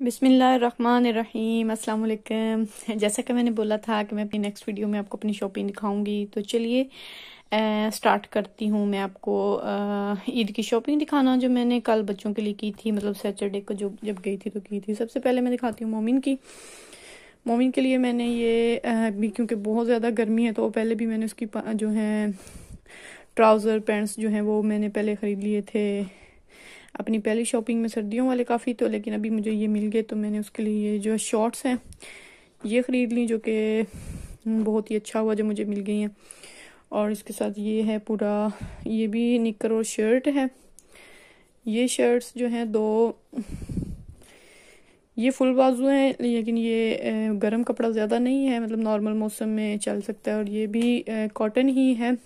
बिस्मिल्लाहिर्रहमानिर्रहीम, अस्सलाम वालेकुम। जैसा कि मैंने बोला था कि मैं अपनी नेक्स्ट वीडियो में आपको अपनी शॉपिंग दिखाऊंगी, तो चलिए स्टार्ट करती हूँ। मैं आपको ईद की शॉपिंग दिखाना जो मैंने कल बच्चों के लिए की थी, मतलब सैटरडे को जो जब गई थी तो की थी। सबसे पहले मैं दिखाती हूँ मोमिन की। मोमिन के लिए मैंने ये भी, क्योंकि बहुत ज़्यादा गर्मी है तो पहले भी मैंने उसकी जो है ट्राउज़र पैंट्स जो हैं वो मैंने पहले ख़रीद लिए थे अपनी पहली शॉपिंग में, सर्दियों वाले काफ़ी। तो लेकिन अभी मुझे ये मिल गए तो मैंने उसके लिए ये जो शॉर्ट्स हैं ये ख़रीद ली, जो कि बहुत ही अच्छा हुआ जो मुझे मिल गई हैं। और इसके साथ ये है पूरा, ये भी निकर और शर्ट है। ये शर्ट्स जो हैं दो, ये फुल बाजू हैं, लेकिन ये गर्म कपड़ा ज़्यादा नहीं है, मतलब नॉर्मल मौसम में चल सकता है। और ये भी कॉटन ही है,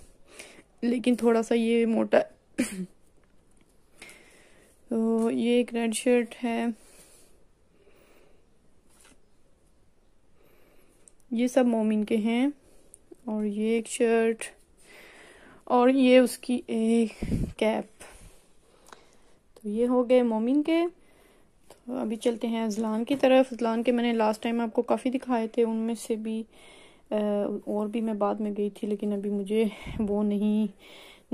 लेकिन थोड़ा सा ये मोटा। तो ये एक रेड शर्ट है। ये सब मोमिन के हैं। और ये एक शर्ट, और ये उसकी एक कैप। तो ये हो गए मोमिन के। तो अभी चलते हैं अजलान की तरफ। अजलान के मैंने लास्ट टाइम आपको काफ़ी दिखाए थे, उनमें से भी और भी मैं बाद में गई थी, लेकिन अभी मुझे वो नहीं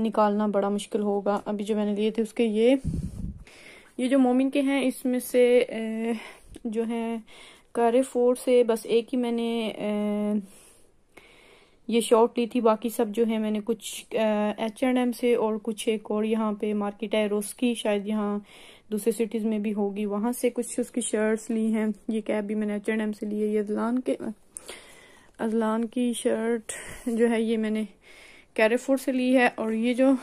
निकालना बड़ा मुश्किल होगा। अभी जो मैंने लिए थे उसके ये जो मोमिन के हैं, इसमें से जो है Carrefour से बस एक ही मैंने ये शॉर्ट ली थी। बाकी सब जो है मैंने कुछ H&M से, और कुछ एक और यहाँ पे मार्केट है रोस की, शायद यहाँ दूसरे सिटीज़ में भी होगी, वहाँ से कुछ उसकी शर्ट्स ली हैं। ये कैप भी मैंने H&M से ली है। ये अजलान की शर्ट जो है ये मैंने Carrefour से ली है। और ये जो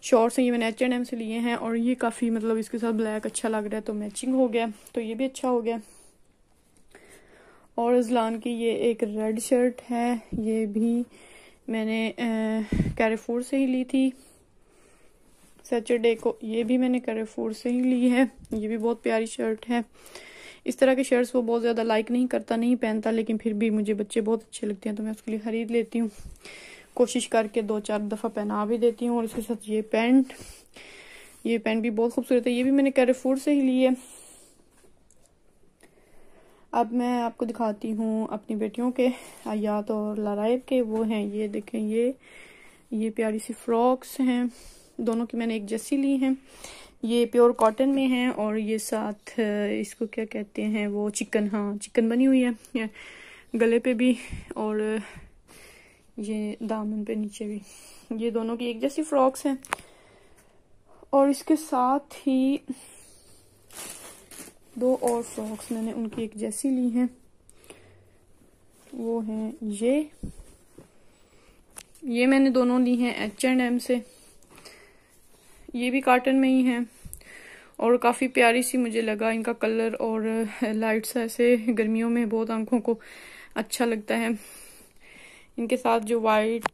शॉर्ट्स हैं ये मैंने H&M से लिए हैं। और ये काफ़ी, मतलब इसके साथ ब्लैक अच्छा लग रहा है तो मैचिंग हो गया, तो ये भी अच्छा हो गया। और अजलान की ये एक रेड शर्ट है, ये भी मैंने Carrefour से ही ली थी सैटरडे को। ये भी मैंने Carrefour से ही ली है। ये भी बहुत प्यारी शर्ट है। इस तरह के शर्ट्स वो बहुत ज़्यादा लाइक नहीं करता, नहीं पहनता, लेकिन फिर भी मुझे बच्चे बहुत अच्छे लगते हैं तो मैं उसके लिए ख़रीद लेती हूँ, कोशिश करके 2-4 दफ़ा पहना भी देती हूँ। और इसके साथ ये पैंट भी बहुत खूबसूरत है, ये भी मैंने Carrefour से ही ली है। अब मैं आपको दिखाती हूँ अपनी बेटियों के, आयात और लाराइब के। वो हैं, ये देखें, ये प्यारी सी फ्रॉक्स हैं, दोनों की मैंने एक जैसी ली हैं। ये प्योर कॉटन में हैं, और ये साथ इसको क्या कहते हैं वो चिकन बनी हुई है गले पे भी और ये दामन पे नीचे भी। ये दोनों की एक जैसी फ्रॉक्स हैं। और इसके साथ ही दो और फ्रॉक्स मैंने उनकी एक जैसी ली हैं, वो हैं ये मैंने दोनों ली हैं H&M से। ये भी कॉटन में ही हैं और काफ़ी प्यारी सी मुझे लगा इनका कलर, और लाइट सा ऐसे गर्मियों में बहुत आंखों को अच्छा लगता है। इनके साथ जो वाइट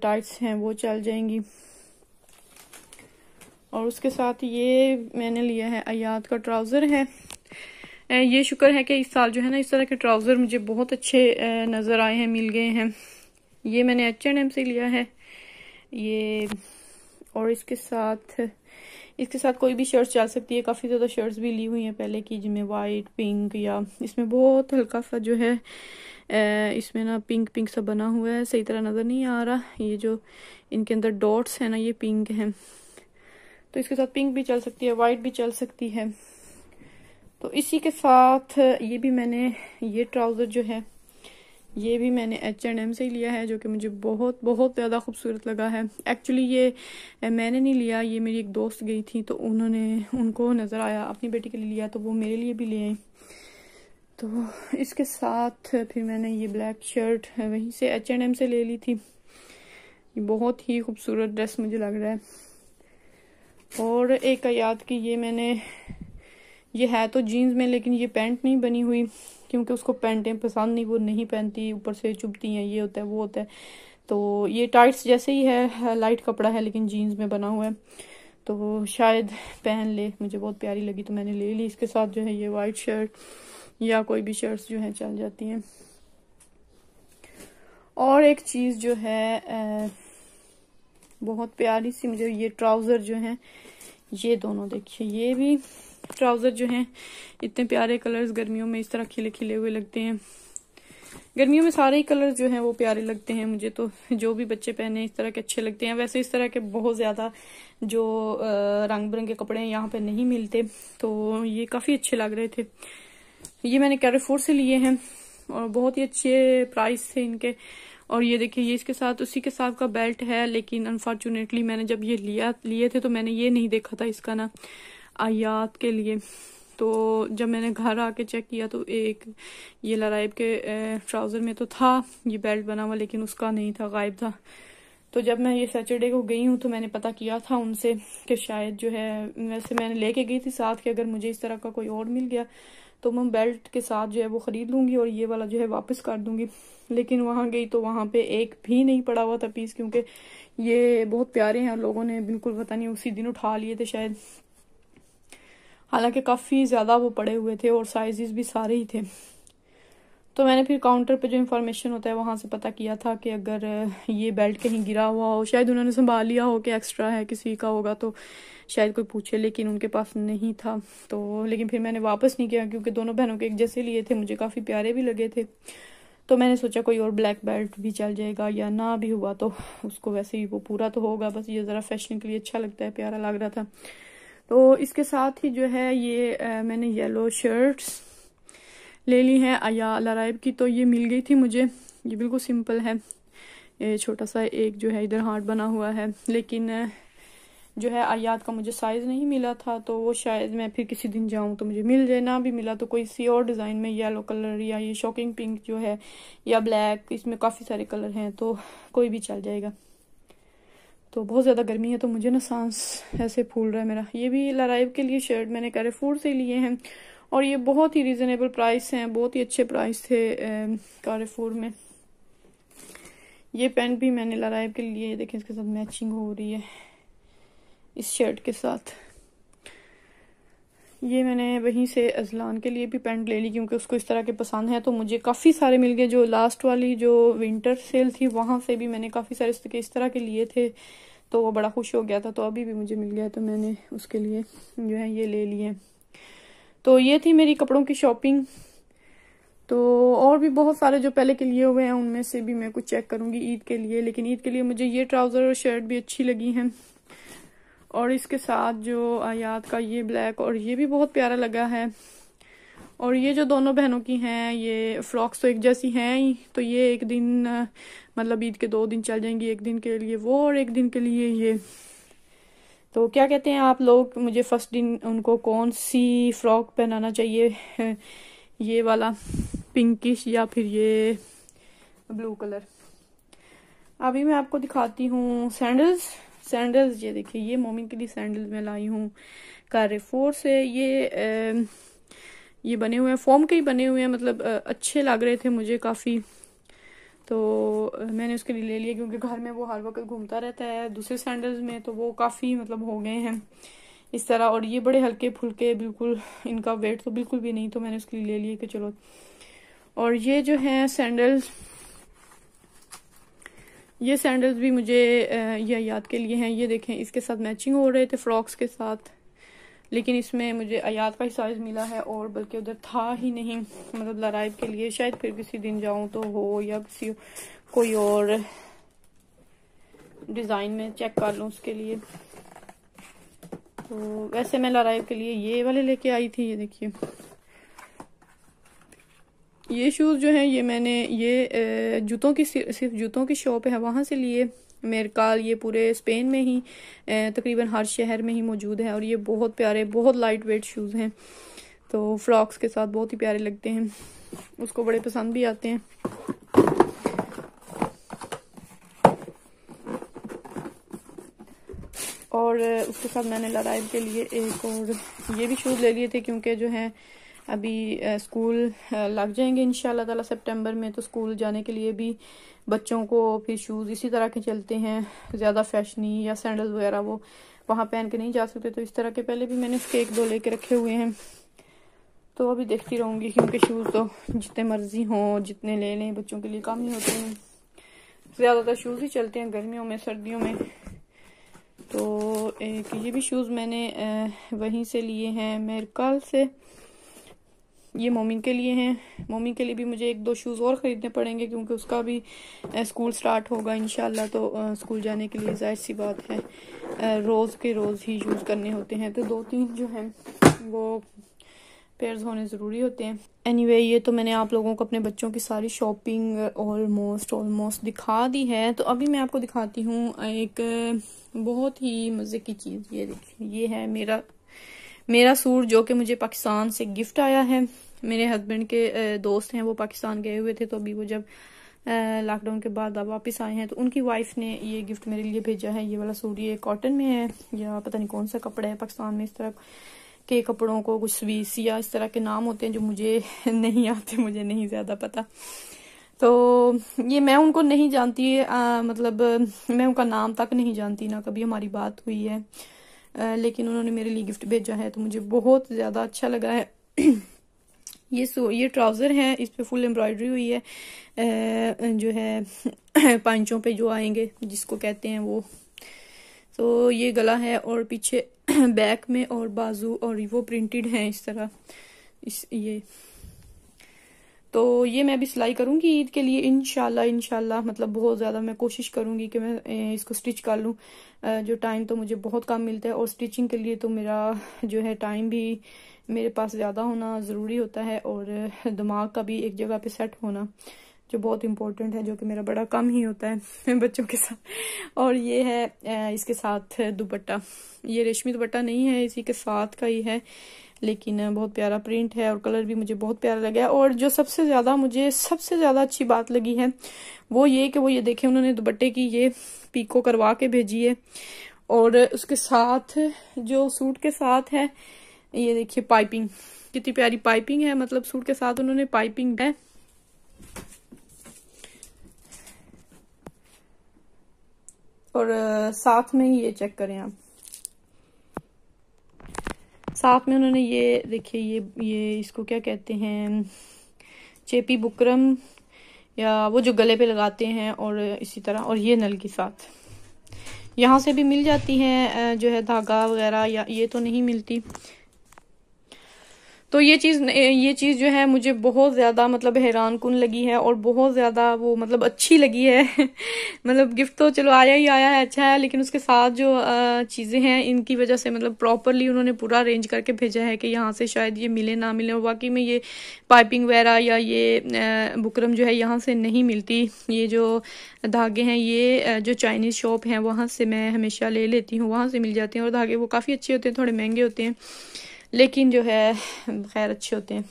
टाइट्स हैं वो चल जाएंगी। और उसके साथ ये मैंने लिया है आयात का ट्राउज़र है। ये शुक्र है कि इस साल जो है ना, इस तरह के ट्राउज़र मुझे बहुत अच्छे नज़र आए हैं, मिल गए हैं। ये मैंने H&M से लिया है ये। और इसके साथ कोई भी शर्ट चल सकती है। काफ़ी ज़्यादा शर्ट्स भी ली हुई हैं पहले की, जिनमें वाइट, पिंक, या इसमें बहुत हल्का सा जो है इसमें ना पिंक सा बना हुआ है, सही तरह नज़र नहीं आ रहा। ये जो इनके अंदर डॉट्स हैं ना, ये पिंक हैं, तो इसके साथ पिंक भी चल सकती है, वाइट भी चल सकती है। तो इसी के साथ ये भी मैंने, ये ट्राउज़र जो है ये भी मैंने H&M से ही लिया है, जो कि मुझे बहुत बहुत ज़्यादा खूबसूरत लगा है। एक्चुअली ये मैंने नहीं लिया, ये मेरी एक दोस्त गई थी तो उनको नज़र आया, अपनी बेटी के लिए लिया, तो वो मेरे लिए भी ले आई। तो इसके साथ फिर मैंने ये ब्लैक शर्ट वहीं से H&M से ले ली थी। ये बहुत ही खूबसूरत ड्रेस मुझे लग रहा है। और एक आयात की ये है तो जीन्स में, लेकिन ये पैंट नहीं बनी हुई, क्योंकि उसको पैंटें पसंद नहीं, वो नहीं पहनती, ऊपर से चुभती हैं, ये होता है वो होता है। तो ये टाइट्स जैसे ही है, लाइट कपड़ा है लेकिन जीन्स में बना हुआ है, तो शायद पहन ले, मुझे बहुत प्यारी लगी तो मैंने ले ली। इसके साथ जो है ये वाइट शर्ट या कोई भी शर्ट्स जो है चल जाती हैं। और एक चीज़ जो है बहुत प्यारी सी, मुझे ये ट्राउज़र जो है, ये दोनों देखिए, ये भी ट्राउज़र जो हैं इतने प्यारे कलर्स गर्मियों में इस तरह खिले खिले हुए लगते हैं। गर्मियों में सारे ही कलर्स जो हैं वो प्यारे लगते हैं मुझे, तो जो भी बच्चे पहने इस तरह के अच्छे लगते हैं। वैसे इस तरह के बहुत ज़्यादा जो रंग बिरंगे कपड़े हैं यहाँ पे नहीं मिलते, तो ये काफ़ी अच्छे लग रहे थे। ये मैंने कैरेफोर से लिए हैं और बहुत ही अच्छे प्राइस थे इनके। और ये देखिए, ये इसके साथ उसी के साथ का बेल्ट है, लेकिन अनफॉर्चुनेटली मैंने जब ये लिए थे तो मैंने ये नहीं देखा था इसका ना आयात के लिए। तो जब मैंने घर आके चेक किया तो एक ये लराइब के ट्राउज़र में तो था ये बेल्ट बना हुआ, लेकिन उसका नहीं था, गायब था। तो जब मैं ये सैटरडे को गई हूँ तो मैंने पता किया था उनसे कि शायद जो है, वैसे मैंने लेके गई थी साथ कि अगर मुझे इस तरह का कोई और मिल गया तो मैं बेल्ट के साथ जो है वो खरीद लूंगी और ये वाला जो है वापस कर दूंगी। लेकिन वहां गई तो वहां पे एक भी नहीं पड़ा हुआ था पीस, क्योंकि ये बहुत प्यारे हैं, लोगों ने बिल्कुल पता नहीं उसी दिन उठा लिए थे शायद। हालांकि काफी ज्यादा वो पड़े हुए थे और साइजेस भी सारे ही थे। तो मैंने फिर काउंटर पे जो इन्फॉर्मेशन होता है वहां से पता किया था कि अगर ये बेल्ट कहीं गिरा हुआ हो, शायद उन्होंने संभाल लिया हो कि एक्स्ट्रा है किसी का होगा तो शायद कोई पूछे, लेकिन उनके पास नहीं था। तो लेकिन फिर मैंने वापस नहीं किया क्योंकि दोनों बहनों के एक जैसे लिए थे, मुझे काफी प्यारे भी लगे थे। तो मैंने सोचा कोई और ब्लैक बेल्ट भी चल जाएगा, या ना भी हुआ तो उसको वैसे ही वो पूरा तो होगा, बस ये जरा फैशन के लिए अच्छा लगता है, प्यारा लग रहा था। तो इसके साथ ही जो है ये मैंने येलो शर्ट्स ले ली हैं अया लराइब की। तो ये मिल गई थी मुझे, ये बिल्कुल सिंपल है, ये छोटा सा एक जो है इधर हार्ट बना हुआ है, लेकिन जो है आयात का मुझे साइज नहीं मिला था, तो वो शायद मैं फिर किसी दिन जाऊं तो मुझे मिल जाए। ना भी मिला तो कोई सी और डिजाइन में, येलो कलर या ये शॉकिंग पिंक जो है या ब्लैक, इसमें काफी सारे कलर हैं तो कोई भी चल जाएगा। तो बहुत ज्यादा गर्मी है तो मुझे ना सांस ऐसे फूल रहा है मेरा। ये भी लराइब के लिए शर्ट मैंने कैरेफोर से लिए हैं और ये बहुत ही रीजनेबल प्राइस हैं, बहुत ही अच्छे प्राइस थे कैरेफोर में। ये पैंट भी मैंने लराइब के लिए, देखें इसके साथ मैचिंग हो रही है इस शर्ट के साथ। ये मैंने वहीं से अजलान के लिए भी पैंट ले ली क्योंकि उसको इस तरह के पसंद है, तो मुझे काफ़ी सारे मिल गए। जो लास्ट वाली जो विंटर सेल थी वहां से भी मैंने काफ़ी सारे इस तरह के लिए थे, तो वो बड़ा खुश हो गया था, तो अभी भी मुझे मिल गया तो मैंने उसके लिए जो है ये ले लिए। तो ये थी मेरी कपड़ों की शॉपिंग। तो और भी बहुत सारे जो पहले के लिए हुए हैं उनमें से भी मैं कुछ चेक करूंगी ईद के लिए, लेकिन ईद के लिए मुझे ये ट्राउजर और शर्ट भी अच्छी लगी हैं। और इसके साथ जो आयात का ये ब्लैक और ये भी बहुत प्यारा लगा है। और ये जो दोनों बहनों की हैं ये फ्रॉक्स तो एक जैसी हैं ही, तो ये एक दिन मतलब ईद के 2 दिन चल जाएंगी, एक दिन के लिए वो और एक दिन के लिए ये। तो क्या कहते हैं आप लोग, मुझे फर्स्ट दिन उनको कौन सी फ्रॉक पहनाना चाहिए, ये वाला पिंकिश या फिर ये ब्लू कलर। अभी मैं आपको दिखाती हूँ सैंडल्स। ये देखिए, ये मोमिन के लिए सैंडल्स मैं लाई हूँ कैरेफोर से। ये बने हुए हैं, फोम के ही बने हुए हैं, मतलब अच्छे लग रहे थे मुझे काफी, तो मैंने उसके लिए ले लिया क्योंकि घर में वो हर वक्त घूमता रहता है दूसरे सैंडल्स में, तो वो काफी मतलब हो गए हैं इस तरह। और ये बड़े हल्के फुल्के, बिल्कुल इनका वेट तो बिल्कुल भी नहीं, तो मैंने उसके लिए ले लिया कि चलो। और ये जो है सैंडल्स, ये सैंडल्स भी मुझे ये आयात के लिए हैं। ये देखें, इसके साथ मैचिंग हो रहे थे फ्रॉक्स के साथ, लेकिन इसमें मुझे आयात का ही साइज मिला है और बल्कि उधर था ही नहीं, मतलब लराइब के लिए शायद फिर किसी दिन जाऊं तो हो, या किसी कोई और डिजाइन में चेक कर लूं उसके लिए। तो वैसे मैं लराइब के लिए ये वाले लेके आई थी। ये देखिए, ये शूज जो हैं ये मैंने ये जूतों की सिर्फ जूतों की शॉप है वहां से लिए। मेरे ख्याल ये पूरे स्पेन में ही तकरीबन हर शहर में ही मौजूद है। और ये बहुत प्यारे, बहुत लाइट वेट शूज हैं, तो फ्रॉक्स के साथ बहुत ही प्यारे लगते हैं, उसको बड़े पसंद भी आते हैं। और उसके साथ मैंने लराइब के लिए एक और ये भी शूज ले लिए थे क्योंकि जो है अभी स्कूल लग जाएंगे इंशाल्लाह ताला सितंबर में, तो स्कूल जाने के लिए भी बच्चों को फिर शूज इसी तरह के चलते हैं, ज्यादा फैशनी या सैंडल वगैरह वो वहां पहन के नहीं जा सकते, तो इस तरह के पहले भी मैंने उसके 1-2 लेके रखे हुए हैं। तो अभी देखती रहूंगी क्योंकि शूज तो जितने मर्जी हों जितने ले लें बच्चों के लिए कम ही होते हैं, ज्यादातर शूज ही चलते हैं गर्मियों में सर्दियों में। तो एक ये भी शूज़ मैंने वहीं से लिए हैं मेरकल से। ये मोमिन के लिए हैं। मोमिन के लिए भी मुझे 1-2 शूज़ और ख़रीदने पड़ेंगे क्योंकि उसका भी स्कूल स्टार्ट होगा इंशाल्लाह। तो स्कूल जाने के लिए ज़ाहिर सी बात है रोज़ के रोज़ ही यूज़ करने होते हैं, तो 2-3 जो हैं वो पेयर्स होने ज़रूरी होते हैं। एनीवे ये तो मैंने आप लोगों को अपने बच्चों की सारी शॉपिंग ऑलमोस्ट दिखा दी है। तो अभी मैं आपको दिखाती हूँ एक बहुत ही मज़े की चीज़। ये देखिए, ये है मेरा सूट जो कि मुझे पाकिस्तान से गिफ्ट आया है। मेरे हस्बैंड के दोस्त हैं, वो पाकिस्तान गए हुए थे, तो अभी वो जब लॉकडाउन के बाद अब वापस आए हैं तो उनकी वाइफ ने ये गिफ्ट मेरे लिए भेजा है। ये वाला सूट ये कॉटन में है या पता नहीं कौन सा कपड़ा है। पाकिस्तान में इस तरह के कपड़ों को कुछ स्वीस या इस तरह के नाम होते हैं जो मुझे नहीं आते, मुझे नहीं ज्यादा पता। तो ये मैं उनको नहीं जानती, मतलब मैं उनका नाम तक नहीं जानती, ना कभी हमारी बात हुई है। लेकिन उन्होंने मेरे लिए गिफ्ट भेजा है तो मुझे बहुत ज्यादा अच्छा लगा है। ये ट्राउजर है, इस पे फुल एम्ब्रॉयडरी हुई है, जो है पांचों पे जो आएंगे जिसको कहते हैं वो। तो ये गला है और पीछे बैक में और बाजू और वो प्रिंटेड है इस तरह ये। तो ये मैं भी सिलाई करूंगी ईद के लिए इंशाल्लाह। मतलब बहुत ज़्यादा मैं कोशिश करूंगी कि मैं इसको स्टिच कर लूं। जो टाइम तो मुझे बहुत कम मिलता है और स्टिचिंग के लिए तो मेरा जो है टाइम भी मेरे पास ज़्यादा होना ज़रूरी होता है और दिमाग का भी एक जगह पे सेट होना जो बहुत इम्पोर्टेंट है, जो कि मेरा बड़ा कम ही होता है बच्चों के साथ। और ये है इसके साथ दुपट्टा। ये रेशमी दुपट्टा नहीं है, इसी के साथ का ही है, लेकिन बहुत प्यारा प्रिंट है और कलर भी मुझे बहुत प्यारा लगा। और जो सबसे ज्यादा अच्छी बात लगी है वो ये कि वो ये देखे उन्होंने दुपट्टे की ये पीको करवा के भेजी है। और उसके साथ जो सूट के साथ है ये देखिए पाइपिंग, कितनी प्यारी पाइपिंग है। मतलब सूट के साथ उन्होंने पाइपिंग है। और साथ में ये चेक करें आप, साथ में उन्होंने ये देखिए ये इसको क्या कहते हैं, चेपी बुकरम या वो जो गले पे लगाते हैं, और इसी तरह और ये नल के साथ यहाँ से भी मिल जाती है जो है धागा वगैरह, या ये तो नहीं मिलती। तो ये चीज जो है मुझे बहुत ज्यादा मतलब हैरान कुन लगी है और बहुत ज्यादा वो मतलब अच्छी लगी है मतलब गिफ्ट तो चलो आया ही आया है, अच्छा है, लेकिन उसके साथ जो चीजें हैं इनकी वजह से मतलब प्रॉपरली उन्होंने पूरा अरेंज करके भेजा है कि यहाँ से शायद ये मिले ना मिले। और वाकई में ये पाइपिंग वगैरह या ये बुकरम जो है यहाँ से नहीं मिलती। ये जो धागे हैं ये जो चाइनीज शॉप है वहां से मैं हमेशा ले लेती हूँ, वहां से मिल जाते हैं। और धागे वो काफी अच्छे होते हैं, थोड़े महंगे होते हैं लेकिन जो है खैर अच्छे होते हैं।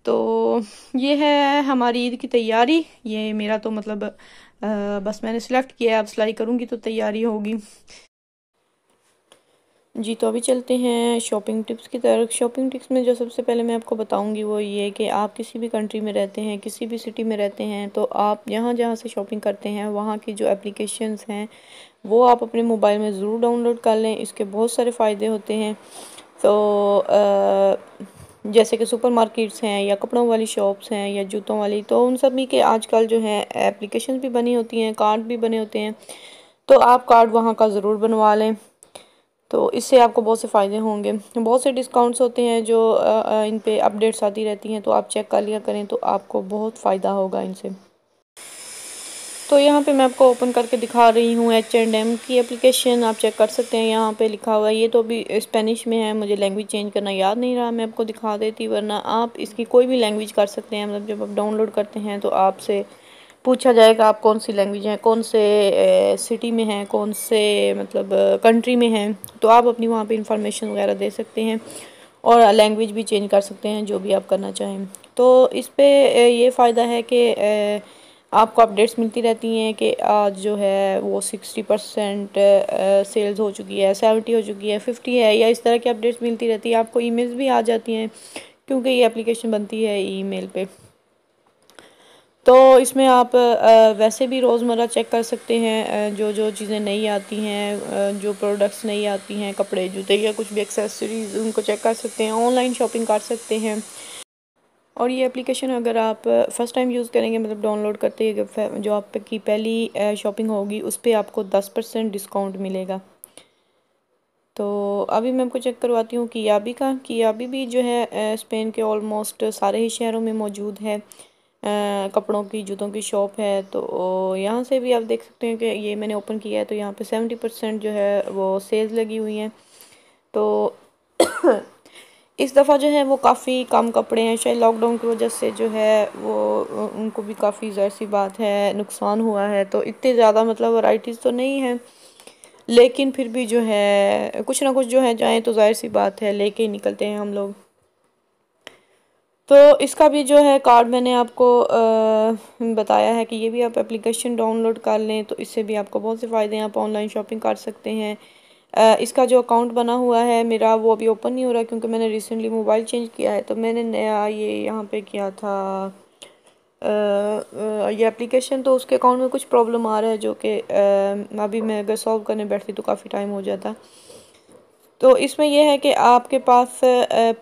तो ये है हमारी ईद की तैयारी। ये मेरा तो मतलब बस मैंने सिलेक्ट किया है, अब सिलाई करूंगी तो तैयारी होगी जी। तो अभी चलते हैं शॉपिंग टिप्स की तरफ। शॉपिंग टिप्स में जो सबसे पहले मैं आपको बताऊंगी वो ये कि आप किसी भी कंट्री में रहते हैं, किसी भी सिटी में रहते हैं, तो आप जहाँ से शॉपिंग करते हैं वहाँ की जो एप्लीकेशंस हैं वो आप अपने मोबाइल में ज़रूर डाउनलोड कर लें। इसके बहुत सारे फ़ायदे होते हैं। तो जैसे कि सुपर मार्केट्स हैं या कपड़ों वाली शॉप्स हैं या जूतों वाली, तो उन सभी के आजकल जो है एप्लीकेशन भी बनी होती हैं, कार्ड भी बने होते हैं। तो आप कार्ड वहाँ का ज़रूर बनवा लें, तो इससे आपको बहुत से फ़ायदे होंगे। बहुत से डिस्काउंट्स होते हैं जो इन पे अपडेट्स आती रहती हैं, तो आप चेक कर लिया करें, तो आपको बहुत फ़ायदा होगा इनसे। तो यहाँ पे मैं आपको ओपन करके दिखा रही हूँ H&M की एप्लीकेशन, आप चेक कर सकते हैं। यहाँ पे लिखा हुआ है, ये तो अभी स्पेनिश में है, मुझे लैंग्वेज चेंज करना याद नहीं रहा, मैं आपको दिखा देती, वरना आप इसकी कोई भी लैंग्वेज कर सकते हैं। मतलब जब आप डाउनलोड करते हैं तो आपसे पूछा जाएगा आप कौन सी लैंग्वेज है, कौन से सिटी में है, कौन से मतलब कंट्री में है, तो आप अपनी वहाँ पर इंफॉर्मेशन वगैरह दे सकते हैं और लैंग्वेज भी चेंज कर सकते हैं जो भी आप करना चाहें। तो इस पर ये फ़ायदा है कि आपको अपडेट्स मिलती रहती हैं कि आज जो है वो 60% सेल्स हो चुकी है, 70 हो चुकी है, 50 है, या इस तरह की अपडेट्स मिलती रहती है। आपको ईमेल्स भी आ जाती हैं क्योंकि ये एप्लीकेशन बनती है ईमेल पे। तो इसमें आप वैसे भी रोज़मर्रा चेक कर सकते हैं जो जो चीज़ें नहीं आती हैं, जो प्रोडक्ट्स नहीं आती हैं, कपड़े जूते या कुछ भी एक्सेसरीज, उनको चेक कर सकते हैं, ऑनलाइन शॉपिंग कर सकते हैं। और ये एप्लीकेशन अगर आप फ़र्स्ट टाइम यूज़ करेंगे, मतलब डाउनलोड करते ही जो आपकी पहली शॉपिंग होगी उस पर आपको 10% डिस्काउंट मिलेगा। तो अभी मैं आपको चेक करवाती हूँ कियाबी का। कियाबी भी जो है स्पेन के ऑलमोस्ट सारे ही शहरों में मौजूद है। कपड़ों की जूतों की शॉप है। तो यहाँ से भी आप देख सकते हैं कि ये मैंने ओपन किया है तो यहाँ पे 70% जो है वो सेल्स लगी हुई हैं। तो इस दफ़ा जो है वो काफ़ी कम कपड़े हैं, शायद लॉकडाउन की वजह से जो है वो उनको भी काफ़ी ज़ाहिर सी बात है नुकसान हुआ है। तो इतने ज़्यादा मतलब वैरायटीज़ तो नहीं है, लेकिन फिर भी जो है कुछ ना कुछ जो है जाए तो जाहिर सी बात है लेके ही निकलते हैं हम लोग। तो इसका भी जो है कार्ड मैंने आपको बताया है कि ये भी आप एप्लीकेशन डाउनलोड कर लें तो इससे भी आपको बहुत से फ़ायदे हैं, आप ऑनलाइन शॉपिंग कर सकते हैं। इसका जो अकाउंट बना हुआ है मेरा वो अभी ओपन नहीं हो रहा क्योंकि मैंने रिसेंटली मोबाइल चेंज किया है। तो मैंने नया ये यहाँ पे किया था ये एप्लीकेशन, तो उसके अकाउंट में कुछ प्रॉब्लम आ रहा है जो कि अभी मैं अगर सॉल्व करने बैठती तो काफ़ी टाइम हो जाता। तो इसमें यह है कि आपके पास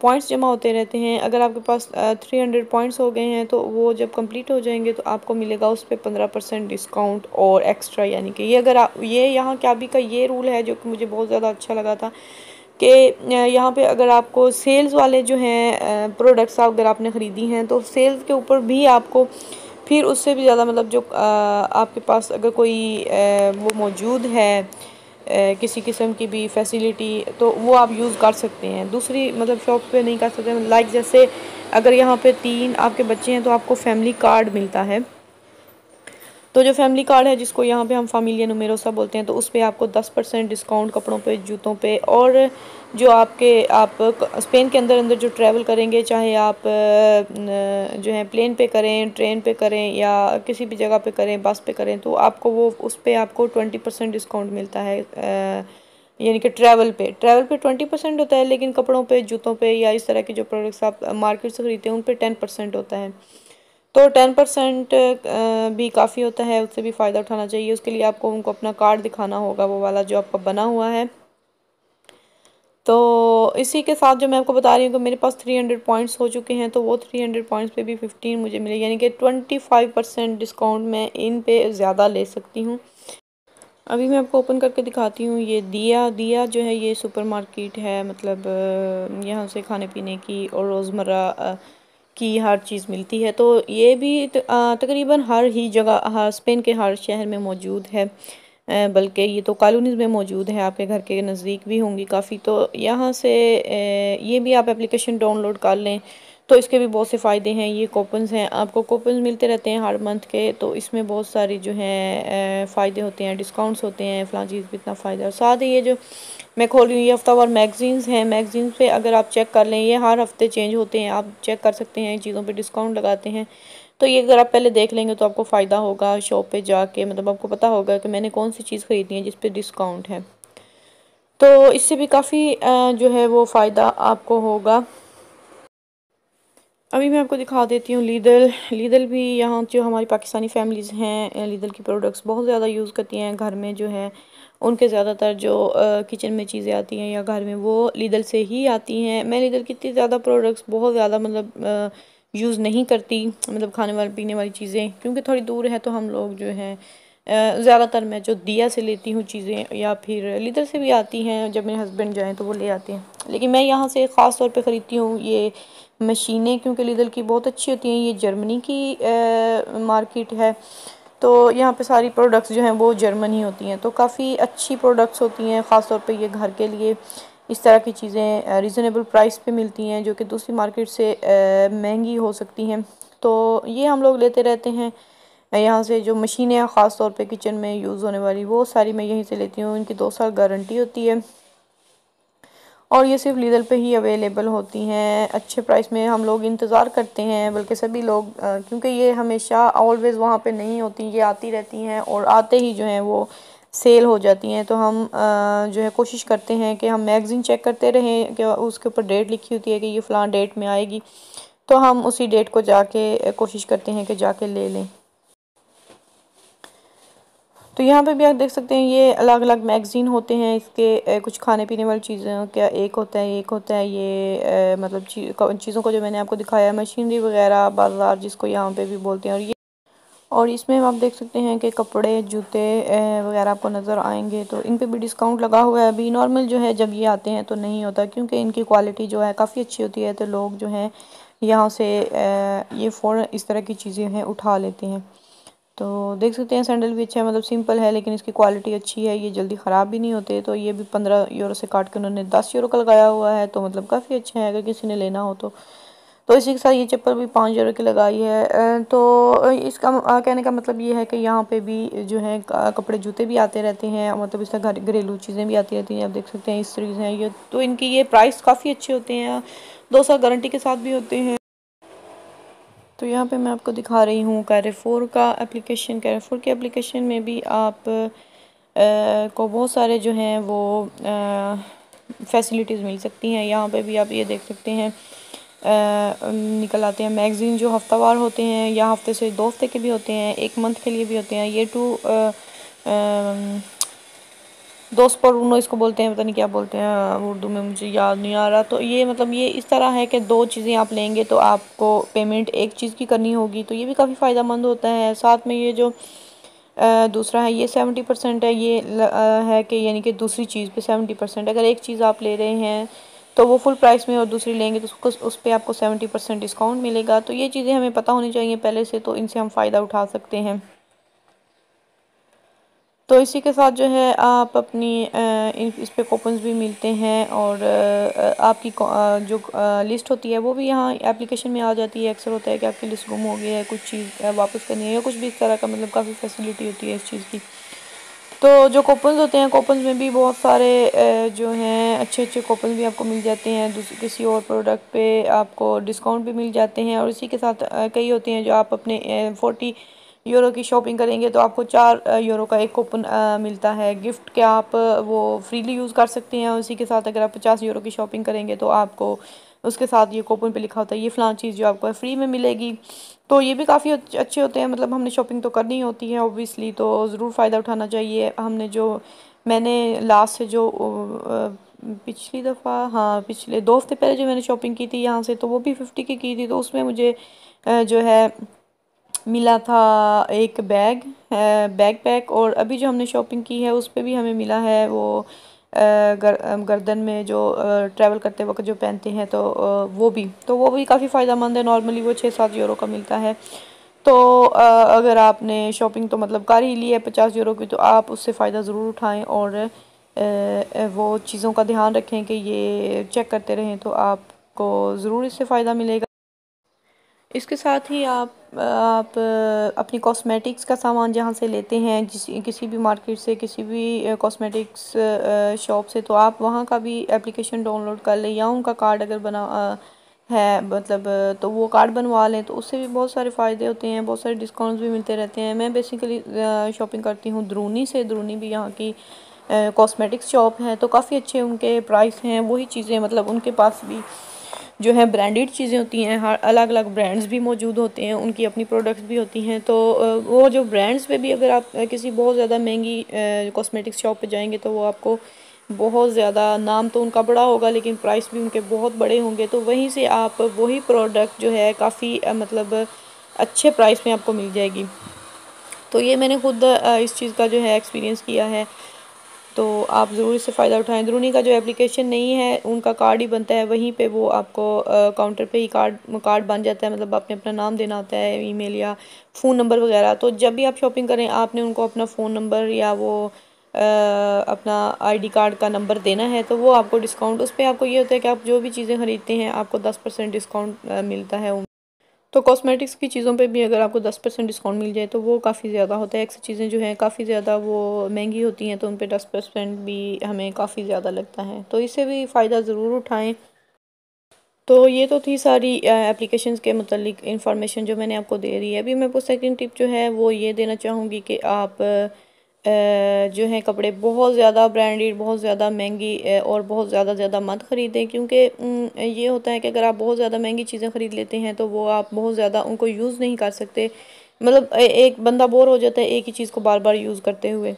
पॉइंट्स जमा होते रहते हैं। अगर आपके पास 300 पॉइंट्स हो गए हैं तो वो जब कंप्लीट हो जाएंगे तो आपको मिलेगा उस पर 15% डिस्काउंट और एक्स्ट्रा। यानी कि ये अगर आप ये यहाँ क्या भी का ये रूल है जो कि मुझे बहुत ज़्यादा अच्छा लगा था कि यहाँ पे अगर आपको सेल्स वाले जो हैं प्रोडक्ट्स अगर आपने ख़रीदी हैं तो सेल्स के ऊपर भी आपको फिर उससे भी ज़्यादा मतलब जो आपके पास अगर कोई वो मौजूद है किसी किस्म की भी फैसिलिटी तो वो आप यूज़ कर सकते हैं, दूसरी मतलब शॉप पे नहीं कर सकते। लाइक जैसे अगर यहाँ पे 3 आपके बच्चे हैं तो आपको फैमिली कार्ड मिलता है। तो जो फैमिली कार्ड है जिसको यहाँ पे हम फामिलिया नुमेरोसा बोलते हैं तो उस पर आपको 10% डिस्काउंट कपड़ों पे, जूतों पे, और जो आप स्पेन के अंदर अंदर जो ट्रैवल करेंगे, चाहे आप जो है प्लेन पे करें, ट्रेन पे करें या किसी भी जगह पे करें, बस पे करें, तो आपको वो उस पर आपको 20% डिस्काउंट मिलता है। यानी कि ट्रैवल पे 20% होता है, लेकिन कपड़ों पे, जूतों पे या इस तरह के जो प्रोडक्ट्स आप मार्केट से खरीदते हैं उन पे 10% होता है। तो 10% भी काफ़ी होता है, उससे भी फ़ायदा उठाना चाहिए। उसके लिए आपको उनको अपना कार्ड दिखाना होगा, वो वाला जो आपका बना हुआ है। तो इसी के साथ जो मैं आपको बता रही हूँ कि मेरे पास 300 पॉइंट्स हो चुके हैं, तो वो 300 पॉइंट्स पे भी 15 मुझे मिले, यानी कि 25% डिस्काउंट मैं इन पे ज़्यादा ले सकती हूँ। अभी मैं आपको ओपन करके दिखाती हूँ। ये दिया जो है ये सुपरमार्केट है, मतलब यहाँ से खाने पीने की और रोज़मर्रा की हर चीज़ मिलती है। तो ये भी तकरीबन हर ही जगह, हर स्पेन के हर शहर में मौजूद है, बल्कि ये तो कॉलोनीज़ में मौजूद है, आपके घर के नज़दीक भी होंगी काफ़ी। तो यहाँ से ये भी आप एप्लीकेशन डाउनलोड कर लें तो इसके भी बहुत से फ़ायदे हैं। ये कूपन्स हैं, आपको कूपन्स मिलते रहते हैं हर मंथ के, तो इसमें बहुत सारी जो हैं फ़ायदे होते हैं, डिस्काउंट्स होते हैं, फ़लाँ चीज़ भी इतना फ़ायदा है। साथ ही ये जो मैं खोल रही हूँ ये हफ्तावार मैगज़ीन्स हैं, मैगज़ीन्स पे अगर आप चेक कर लें ये हर हफ्ते चेंज होते हैं, आप चेक कर सकते हैं, इन चीज़ों पे डिस्काउंट लगाते हैं। तो ये अगर आप पहले देख लेंगे तो आपको फ़ायदा होगा शॉप पे जाके, मतलब आपको पता होगा कि मैंने कौन सी चीज़ ख़रीदनी है जिस पे डिस्काउंट है। तो इससे भी काफ़ी जो है वो फ़ायदा आपको होगा। अभी मैं आपको दिखा देती हूँ लीदल भी यहाँ जो हमारी पाकिस्तानी फैमिलीज़ हैं लीदल की प्रोडक्ट्स बहुत ज़्यादा यूज़ करती हैं घर में, जो है उनके ज़्यादातर जो किचन में चीज़ें आती हैं या घर में वो लीदल से ही आती हैं। मैं लीदल की इतनी ज़्यादा प्रोडक्ट्स बहुत ज़्यादा मतलब यूज़ नहीं करती, मतलब खाने वाली पीने वाली चीज़ें, क्योंकि थोड़ी दूर है तो हम लोग जो है ज़्यादातर मैं जो दिया से लेती हूँ चीज़ें, या फिर लीदल से भी आती हैं, जब मेरे हस्बैंड जाएँ तो वो ले आते हैं। लेकिन मैं यहाँ से ख़ास तौर पे ख़रीदती हूँ ये मशीनें, क्योंकि लीदल की बहुत अच्छी होती हैं। ये जर्मनी की मार्केट है, तो यहाँ पे सारी प्रोडक्ट्स जो हैं वो जर्मन ही होती हैं, तो काफ़ी अच्छी प्रोडक्ट्स होती हैं। ख़ास तौर पे ये घर के लिए इस तरह की चीज़ें रीज़नेबल प्राइस पे मिलती हैं, जो कि दूसरी मार्केट से महंगी हो सकती हैं। तो ये हम लोग लेते रहते हैं यहाँ से। जो मशीनें हैं ख़ास तौर पे किचन में यूज़ होने वाली, वो सारी मैं यहीं से लेती हूँ। इनकी 2 साल गारंटी होती है और ये सिर्फ लीदल पे ही अवेलेबल होती हैं। अच्छे प्राइस में हम लोग इंतज़ार करते हैं, बल्कि सभी लोग, क्योंकि ये हमेशा ऑलवेज़ वहाँ पे नहीं होती, ये आती रहती हैं और आते ही जो हैं वो सेल हो जाती हैं। तो हम जो है कोशिश करते हैं कि हम मैगज़ीन चेक करते रहें कि उसके ऊपर डेट लिखी होती है कि ये फ़लाँ डेट में आएगी, तो हम उसी डेट को जाके कोशिश करते हैं कि जाके ले लें। तो यहाँ पे भी आप देख सकते हैं ये अलग अलग मैगज़ीन होते हैं इसके, कुछ खाने पीने वाली चीज़ें क्या एक होता है, ये मतलब चीज़ों को जो मैंने आपको दिखाया, मशीनरी वगैरह, बाज़ार जिसको यहाँ पे भी बोलते हैं। और ये और इसमें आप देख सकते हैं कि कपड़े जूते वगैरह आपको नज़र आएंगे। तो इन पे भी डिस्काउंट लगा हुआ है। अभी नॉर्मल जो है जब ये आते हैं तो नहीं होता, क्योंकि इनकी क्वालिटी जो है काफ़ी अच्छी होती है, तो लोग जो हैं यहाँ से ये फ़ौरन इस तरह की चीज़ें हैं उठा लेते हैं। तो देख सकते हैं सैंडल भी अच्छा है, मतलब सिंपल है लेकिन इसकी क्वालिटी अच्छी है, ये जल्दी ख़राब भी नहीं होते। तो ये भी 15 यूरो से काट के उन्होंने 10 यूरो का लगाया हुआ है, तो मतलब काफ़ी अच्छा है अगर किसी ने लेना हो तो इसी के साथ ये चप्पल भी 5 यूरो की लगाई है। तो इसका कहने का मतलब ये है कि यहाँ पे भी जो है कपड़े जूते भी आते रहते हैं, मतलब इस तरह घरेलू चीज़ें भी आती रहती हैं। आप देख सकते हैं इस्त्रीज़ हैं ये, तो इनकी ये प्राइस काफ़ी अच्छे होते हैं, 2 साल गारंटी के साथ भी होते हैं। तो यहाँ पे मैं आपको दिखा रही हूँ कैरेफोर का एप्लीकेशन। कैरेफोर के एप्लीकेशन में भी आप को बहुत सारे जो हैं वो फैसिलिटीज़ मिल सकती हैं। यहाँ पे भी आप ये देख सकते हैं निकल आते हैं मैगज़ीन जो हफ्तावार होते हैं, या हफ्ते से 2 हफ्ते के भी होते हैं, 1 मंथ के लिए भी होते हैं। ये दोस्त पर उनो इसको बोलते हैं, पता नहीं क्या बोलते हैं उर्दू में, मुझे याद नहीं आ रहा। तो ये मतलब ये इस तरह है कि 2 चीज़ें आप लेंगे तो आपको पेमेंट एक चीज़ की करनी होगी, तो ये भी काफ़ी फ़ायदा मंद होता है। साथ में ये जो दूसरा है ये 70% है, ये है कि यानी कि दूसरी चीज़ पे 70%, अगर एक चीज़ आप ले रहे हैं तो वो फुल प्राइस में, और दूसरी लेंगे तो उसको उस पर आपको 70% डिस्काउंट मिलेगा। तो ये चीज़ें हमें पता होनी चाहिए पहले से, तो इनसे हम फ़ायदा उठा सकते हैं। तो इसी के साथ जो है आप अपनी इस पे कूपन्स भी मिलते हैं, और आपकी जो लिस्ट होती है वो भी यहाँ एप्लीकेशन में आ जाती है। अक्सर होता है कि आपकी लिस्ट गुम हो गई है, कुछ चीज़ वापस करनी है या कुछ भी इस तरह का, मतलब काफ़ी फैसिलिटी होती है इस चीज़ की। तो जो कूपन्स होते हैं, कूपन्स में भी बहुत सारे जो हैं अच्छे अच्छे कूपन भी आपको मिल जाते हैं। किसी और प्रोडक्ट पे आपको डिस्काउंट भी मिल जाते हैं, और इसी के साथ कई होते हैं जो आप अपने 40 यूरो की शॉपिंग करेंगे तो आपको 4 यूरो का एक कूपन मिलता है गिफ्ट के, आप वो फ्रीली यूज़ कर सकते हैं। और इसी के साथ अगर आप 50 यूरो की शॉपिंग करेंगे तो आपको उसके साथ ये कूपन पे लिखा होता है ये फ़लाँ चीज़ जो आपको फ्री में मिलेगी। तो ये भी काफ़ी अच्छे होते हैं, मतलब हमने शॉपिंग तो करनी होती है ऑब्वियसली, तो ज़रूर फ़ायदा उठाना चाहिए। हमने जो मैंने लास्ट से जो पिछली दफ़ा, हाँ पिछले 2 हफ्ते पहले जो मैंने शॉपिंग की थी यहाँ से, तो वो भी 50 की थी। तो उसमें मुझे जो है मिला था एक बैकपैक, और अभी जो हमने शॉपिंग की है उस पर भी हमें मिला है वो गर्दन में जो ट्रैवल करते वक्त जो पहनते हैं, तो वो भी काफ़ी फ़ायदा मंद है। नॉर्मली वो 6-7 यूरो का मिलता है। तो अगर आपने शॉपिंग तो मतलब कर ही ली है 50 यूरो की, तो आप उससे फ़ायदा ज़रूर उठाएं, और वो चीज़ों का ध्यान रखें कि ये चेक करते रहें, तो आपको ज़रूर इससे फ़ायदा मिलेगा। इसके साथ ही आप अपनी कॉस्मेटिक्स का सामान जहाँ से लेते हैं, किसी भी मार्केट से, किसी भी कॉस्मेटिक्स शॉप से, तो आप वहाँ का भी एप्लीकेशन डाउनलोड कर लें, या उनका कार्ड अगर बना है, मतलब तो वो कार्ड बनवा लें, तो उससे भी बहुत सारे फ़ायदे होते हैं, बहुत सारे डिस्काउंट्स भी मिलते रहते हैं। मैं बेसिकली शॉपिंग करती हूँ द्रोनी से। द्रोनी भी यहाँ की कॉस्मेटिक्स शॉप है, तो काफ़ी अच्छे उनके प्राइस हैं। वही चीज़ें मतलब उनके पास भी जो है ब्रांडेड चीज़ें होती हैं, हर अलग अलग ब्रांड्स भी मौजूद होते हैं, उनकी अपनी प्रोडक्ट्स भी होती हैं। तो वो जो ब्रांड्स पे भी अगर आप किसी बहुत ज़्यादा महंगी कॉस्मेटिक्स शॉप पे जाएंगे तो वो आपको बहुत ज़्यादा, नाम तो उनका बड़ा होगा लेकिन प्राइस भी उनके बहुत बड़े होंगे, तो वहीं से आप वही प्रोडक्ट जो है काफ़ी मतलब अच्छे प्राइस में आपको मिल जाएगी। तो ये मैंने खुद इस चीज़ का जो है एक्सपीरियंस किया है, तो आप ज़रूर इससे फ़ायदा उठाएं। द्रोनी का जो एप्लीकेशन नहीं है, उनका कार्ड ही बनता है, वहीं पे वो आपको काउंटर पे ही कार्ड बन जाता है, मतलब आपने अपना नाम देना होता है, ईमेल या फ़ोन नंबर वगैरह। तो जब भी आप शॉपिंग करें आपने उनको अपना फ़ोन नंबर या वो अपना आईडी कार्ड का नंबर देना है, तो वो आपको डिस्काउंट, उस पर आपको ये होता है कि आप जो भी चीज़ें ख़रीदते हैं आपको 10% डिस्काउंट मिलता है। तो कॉस्मेटिक्स की चीज़ों पे भी अगर आपको 10% डिस्काउंट मिल जाए तो वो काफ़ी ज़्यादा होता है। अक्सर चीज़ें जो हैं काफ़ी ज़्यादा वो महंगी होती हैं, तो उन पे 10% भी हमें काफ़ी ज़्यादा लगता है, तो इससे भी फ़ायदा ज़रूर उठाएं। तो ये तो थी सारी एप्लीकेशंस के मतलब इंफॉर्मेशन जो मैंने आपको दे दी है। अभी मैं आपको सेकंड टिप जो है वो ये देना चाहूँगी कि आप जो है कपड़े बहुत ज़्यादा ब्रांडेड, बहुत ज़्यादा महंगी और बहुत ज़्यादा मत ख़रीदें, क्योंकि ये होता है कि अगर आप बहुत ज़्यादा महंगी चीज़ें ख़रीद लेते हैं तो वो आप बहुत ज़्यादा उनको यूज़ नहीं कर सकते। मतलब एक बंदा बोर हो जाता है एक ही चीज़ को बार बार यूज़ करते हुए,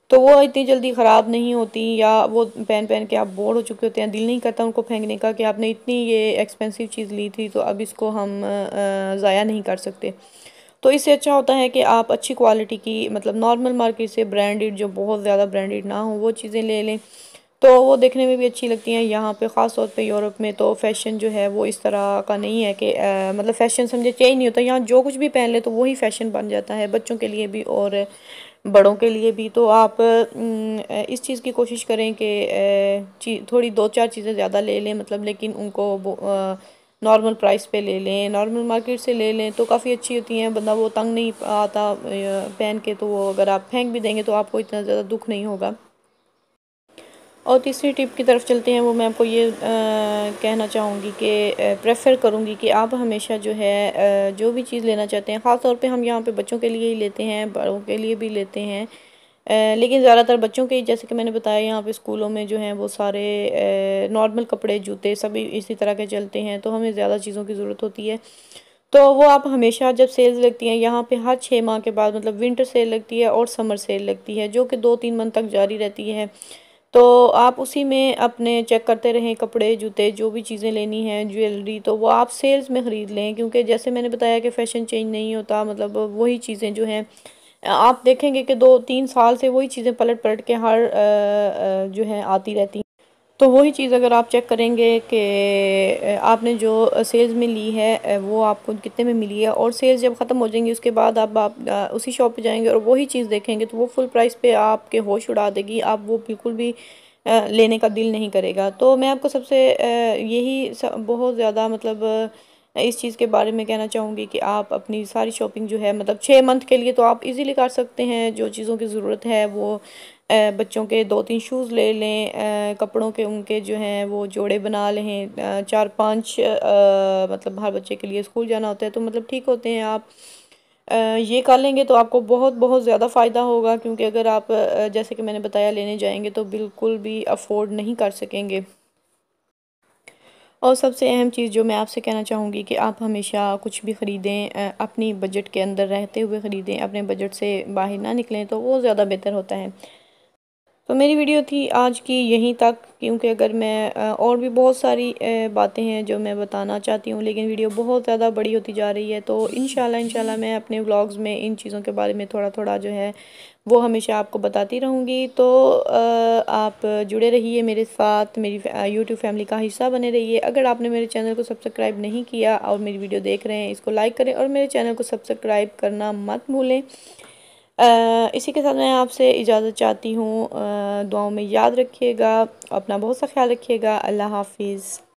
तो वो इतनी जल्दी ख़राब नहीं होती, या वो पहन पहन के आप बोर हो चुके होते हैं, दिल नहीं करता उनको फेंकने का कि आपने इतनी ये एक्सपेंसिव चीज़ ली थी तो अब इसको हम ज़ाया नहीं कर सकते। तो इससे अच्छा होता है कि आप अच्छी क्वालिटी की, मतलब नॉर्मल मार्केट से ब्रांडेड, जो बहुत ज़्यादा ब्रांडेड ना हो, वो चीज़ें ले लें। तो वो देखने में भी अच्छी लगती हैं। यहाँ पे ख़ास तौर पे यूरोप में तो फ़ैशन जो है वो इस तरह का नहीं है कि मतलब फ़ैशन समझे चेंज नहीं होता। यहाँ जो कुछ भी पहन ले तो वही फ़ैशन बन जाता है, बच्चों के लिए भी और बड़ों के लिए भी। तो आप इस चीज़ की कोशिश करें कि थोड़ी दो चार चीज़ें ज़्यादा ले लें, मतलब लेकिन उनको नॉर्मल प्राइस पे ले लें, नॉर्मल मार्केट से ले लें तो काफ़ी अच्छी होती हैं। बंदा वो तंग नहीं आता पहन के, तो वो अगर आप फेंक भी देंगे तो आपको इतना ज़्यादा दुख नहीं होगा। और तीसरी टिप की तरफ चलते हैं। वो मैं आपको ये कहना चाहूँगी कि प्रेफर करूँगी कि आप हमेशा जो है जो भी चीज़ लेना चाहते हैं, ख़ास तौर पे हम यहाँ पे बच्चों के लिए ही लेते हैं, बड़ों के लिए भी लेते हैं, लेकिन ज़्यादातर बच्चों के, जैसे कि मैंने बताया यहाँ पे स्कूलों में जो हैं वो सारे नॉर्मल कपड़े, जूते सभी इसी तरह के चलते हैं, तो हमें ज़्यादा चीज़ों की ज़रूरत होती है। तो वो आप हमेशा, जब सेल्स लगती हैं यहाँ पे हर 6 माह के बाद, मतलब विंटर सेल लगती है और समर सेल लगती है जो कि 2-3 मंथ तक जारी रहती है। तो आप उसी में अपने चेक करते रहें, कपड़े, जूते, जो भी चीज़ें लेनी हैं, ज्वेलरी, तो वो आप सेल्स में ख़रीद लें, क्योंकि जैसे मैंने बताया कि फ़ैशन चेंज नहीं होता, मतलब वही चीज़ें जो हैं आप देखेंगे कि 2-3 साल से वही चीज़ें पलट पलट के हर जो है आती रहती हैं। तो वही चीज़ अगर आप चेक करेंगे कि आपने जो सेल्स में ली है वो आपको कितने में मिली है, और सेल्स जब ख़त्म हो जाएंगी उसके बाद आप उसी शॉप पे जाएंगे और वही चीज़ देखेंगे तो वो फुल प्राइस पे आपके होश उड़ा देगी, आप वो बिल्कुल भी लेने का दिल नहीं करेगा। तो मैं आपको सबसे बहुत ज़्यादा, मतलब इस चीज़ के बारे में कहना चाहूँगी कि आप अपनी सारी शॉपिंग जो है, मतलब 6 मंथ के लिए तो आप इजीली कर सकते हैं। जो चीज़ों की ज़रूरत है वो बच्चों के 2-3 शूज़ ले लें, कपड़ों के उनके जो हैं वो जोड़े बना लें, 4-5 मतलब हर बच्चे के लिए स्कूल जाना होता है तो मतलब ठीक होते हैं। आप ये कर लेंगे तो आपको बहुत बहुत ज़्यादा फ़ायदा होगा, क्योंकि अगर आप जैसे कि मैंने बताया लेने जाएंगे तो बिल्कुल भी अफोर्ड नहीं कर सकेंगे। और सबसे अहम चीज़ जो मैं आपसे कहना चाहूँगी कि आप हमेशा कुछ भी ख़रीदें अपनी बजट के अंदर रहते हुए ख़रीदें, अपने बजट से बाहर ना निकलें, तो वो ज़्यादा बेहतर होता है। तो मेरी वीडियो थी आज की यहीं तक, क्योंकि अगर मैं और भी बहुत सारी बातें हैं जो मैं बताना चाहती हूँ, लेकिन वीडियो बहुत ज़्यादा बड़ी होती जा रही है। तो इंशाल्लाह मैं अपने व्लॉग्स में इन चीज़ों के बारे में थोड़ा थोड़ा जो है वो हमेशा आपको बताती रहूँगी। तो आप जुड़े रहिए मेरे साथ, मेरी यूट्यूब फैमिली का हिस्सा बने रहिए। अगर आपने मेरे चैनल को सब्सक्राइब नहीं किया और मेरी वीडियो देख रहे हैं, इसको लाइक करें और मेरे चैनल को सब्सक्राइब करना मत भूलें। इसी के साथ मैं आपसे इजाज़त चाहती हूँ। दुआओं में याद रखिएगा, अपना बहुत सा ख्याल रखिएगा। अल्लाह हाफिज़।